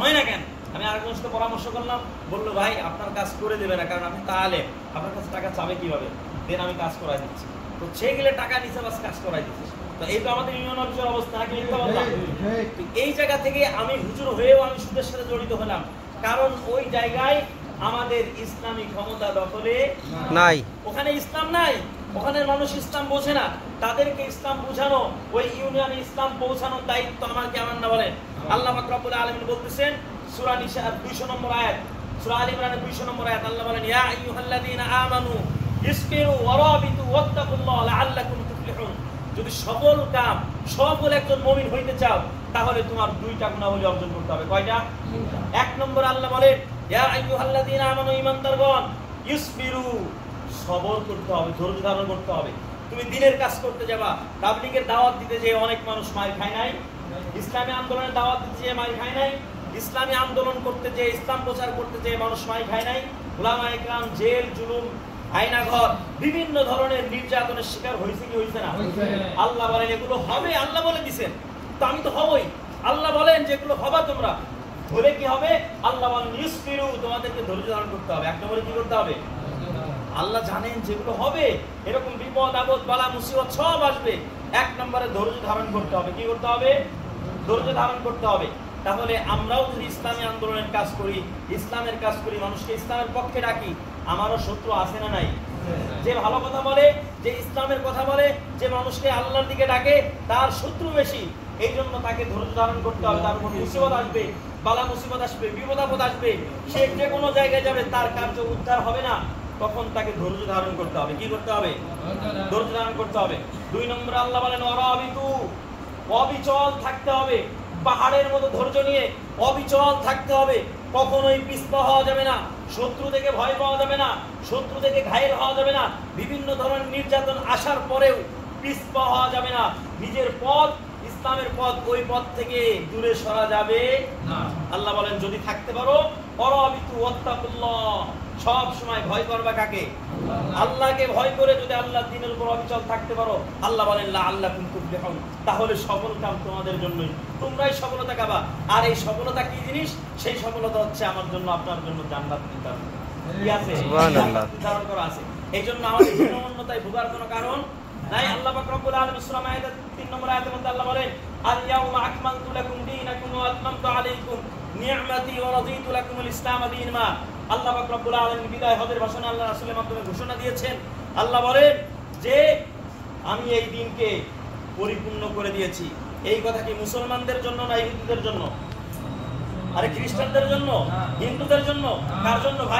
হয় না কেন? আমি আরেকজনের সাথে পরামর্শ করলাম, বললো ভাই আপনার কাজ করে দেবে না, কারণ আপনি তাহলে আপনার কাছে টাকা চাবে কিভাবে, দেন আমি কাজ করাই দিচ্ছি। তো সে গেলে টাকা নিচে বাস কাজ করাই দিচ্ছে। তো এই তো আমাদের ইউনিয়ন অফিসের অবস্থা, নাকি মিথ্যা বললাম? এই জায়গা থেকে আমি হুজুর হয়েও আমি সুদের সাথে জড়িত হলাম, কারণ ওই জায়গায় আমাদের ইসলামী ক্ষমতা দখলে নাই, ওখানে ইসলাম নাই, ওখানে মানুষ ইসলাম বোঝে না, তাদেরকে ইসলাম বোঝানো, ওই ইউনিয়নে ইসলাম পৌঁছানোর দায়িত্ব আমার কি আমার না? বলেন। আল্লাহ পাক রব্বুল আলামিন বলতেছেন সূরা নিসা 200 নম্বর আয়াত, সূরা আলে ইমরানের 200 নম্বর আয়াত, আল্লাহ বলেন ইয়া আইয়ুহাল্লাযীনা আমানু ইসবিরু ওয়ারাবিতু ওয়াত্তাকুল্লাহ লাআল্লাকুম তুফলিহুন। যদি সফল একজন মুমিন হইতে চাও, তাহলে তোমার দুইটা গুণাবলী অর্জন করতে হবে। কয়টা? এক নম্বর আল্লাহ বলেন ইয়া আইয়ুহাল্লাযীনা আমানু, ঈমানদারগণ, ইসবিরু, সবর করতে হবে, ধৈর্য ধারণ করতে হবে। তুমি দিনের কাজ করতে যাবা, তাবলীগের দাওয়াত দিতে যে অনেক মানুষ মার খায় নাই, ইসলামী আন্দোলনের দাওয়াত দিতে যে মার খায় নাই, ইসলামী আন্দোলন করতে যে, ইসলাম প্রচার করতে যে মানুষ মার খায় নাই, উলামায়ে কেরাম জেল জুলুম, আয়নাঘর, বিভিন্ন ধরনের নির্যাতনের শিকার হয়েছে কি হয়েছে না? আল্লাহ বলেন এগুলো হবে, আল্লাহ বলে দিছেন, তো আমি তো হবই। আল্লাহ বলেন যেগুলো হবা তোমরা, হলে কি হবে? আল্লাহ বলেন ইসবিরু, তোমাদেরকে ধৈর্য ধারণ করতে হবে। এক নম্বরে কি করতে হবে? আল্লাহ জানেন যেগুলো হবে, এরকম বিপদ আপদ বালা মুসিবত সব আসবে, এক নম্বরে ধৈর্য ধারণ করতে হবে। কি করতে হবে? ধৈর্য ধারণ করতে হবে। তাহলে আমরাও যদি ইসলামী আন্দোলনের কাজ করি, ইসলামের কাজ করি, মানুষকে ইসলামের পক্ষে ডাকি, আমারও শত্রু আছে না নাই? যে ভালো কথা বলে, যে ইসলামের কথা বলে, যে মানুষকে আল্লাহর দিকে ডাকে, তার শত্রু বেশি। এই জন্য তাকে ধৈর্য ধারণ করতে হবে। তার উপর মুসিবত আসবে, বালা মুসিবত আসবে, বিপদ আপদ আসবে, সে যে কোনো জায়গায় যাবে, তার কার্য উদ্ধার হবে না, তখন তাকে ধৈর্য ধারণ করতে হবে। কি করতে হবে? ধৈর্য ধারণ করতে হবে। দুই নম্বরে আল্লাহ বলেন ওয়ারাবিতু, অবিচল থাকতে হবে। পাহাড়ের মতো ধৈর্য নিয়ে অবিচল থাকতে হবে, কখনোই পিছপা হওয়া যাবে না, শত্রু থেকে ভয় পাওয়া যাবে না, শত্রু থেকে ঘায়েল হওয়া যাবে না, বিভিন্ন ধরনের নির্যাতন আসার পরেও পিছপা হওয়া যাবে না। নিজের পথ, ইসলামের পথ, ওই পথ থেকে দূরে সরা যাবে না। আল্লাহ বলেন যদি থাকতে পারো, ওয়ারাবিতু ওয়াত্তাকুল্লাহ, সব সময় ভয় করবা কাকে? আল্লাহকে ভয় করে যদি আল্লাহর দ্বীনের উপর অবিচল থাকতে পারো, আল্লাহ বলেন লাআল্লাকুম তুফলিহুন, তাহলে সফল কাম তোমাদের জন্যই, তোমরাই সফলতা পাবা। আর এই সফলতা কি জিনিস? সেই সফলতা হচ্ছে আমার জন্য, আপনার জন্য জান্নাত নির্ধারণ কি আছে, সুবহানাল্লাহ, নির্ধারণ করা আছে। এই জন্য আমাদের হীনমন্যতায় ভোগার কোনো কারণ নাই। আল্লাহ পাক রব্বুল আলামিন সূরা মাইদা 3 নম্বর আয়াতের মধ্যে আল্লাহ বলেন আল ইয়াউমা আকমালতু লাকুম দীনাকুম ওয়া আতমামতু আলাইকুম নি'মাতি ওয়া রাদিতু লাকুমুল ইসলাম দীনা। আল্লাহ পাক রব্বুল আলামিন বিদায় হজের ভাষণে আল্লাহ রাসূলের মাধ্যমে ঘোষণা দিয়েছেন। আল্লাহ বলেন যে আমি এই দিনকে পরিপূর্ণ করে দিয়েছি। এই কথা কি মুসলমানদের জন্য না ইহুদিদের জন্য? আরে খ্রিস্টানদের জন্য, হিন্দুদের জন্য, কার জন্য ভাই?